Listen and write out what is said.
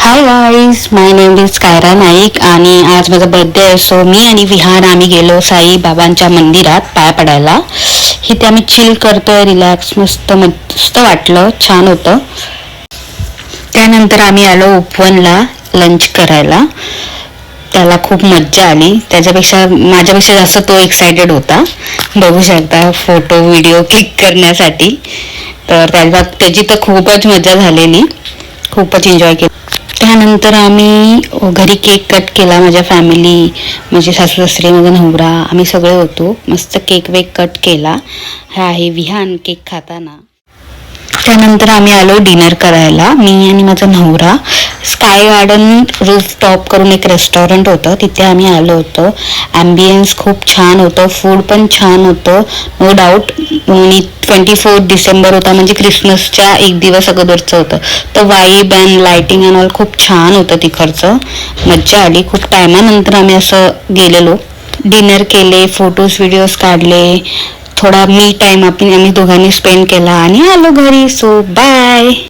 High guys, my name is Kaira Naik आणि आज माझा बर्थडे आहे. सो मी आणि विहान आम्ही गेलो साई बाबांच्या मंदिरात पाया पडायला. इथे आम्ही चिल करतोय, रिलॅक्स, मस्त मस्त वाटलं, छान होतं. त्यानंतर आम्ही आलो उपवनला लंच करायला. त्याला खूप मज्जा आली. माझ्यापेक्षा जास्त तो एक्सायटेड होता. बघू शकता फोटो व्हिडिओ क्लिक करण्यासाठी. तर त्याची तर खूपच मजा झालेली, खूपच एन्जॉय केला. त्यानंतर आम्ही घरी केक कट केला. माझ्या फॅमिली, माझे सासू सासरे, माझा नवरा, आम्ही सगळे होतो. मस्त केक वेक कट केला. हा आहे विहान केक खाताना. त्यानंतर आम्ही आलो डिनर करायला, मी आणि माझा नवरा. स्काय गार्डन रूफ टॉप करून एक रेस्टॉरंट होतं, तिथे आम्ही आलो होतो. ॲम्बियन्स खूप छान होतं, फूड पण छान होतं, नो डाऊट. आणि 24 डिसेंबर होता, म्हणजे क्रिसमसच्या एक दिवस अगोदरचं होतं. तर vibe and lighting and all खूप छान होतं तिकडचं. मज्जा आली. खूप टायमानंतर आम्ही असं गेलेलो, डिनर केले, फोटोज व्हिडिओज काढले, थोडा मी टाईम आम्ही दोघांनी स्पेंड केला आणि आलो घरी. So bye.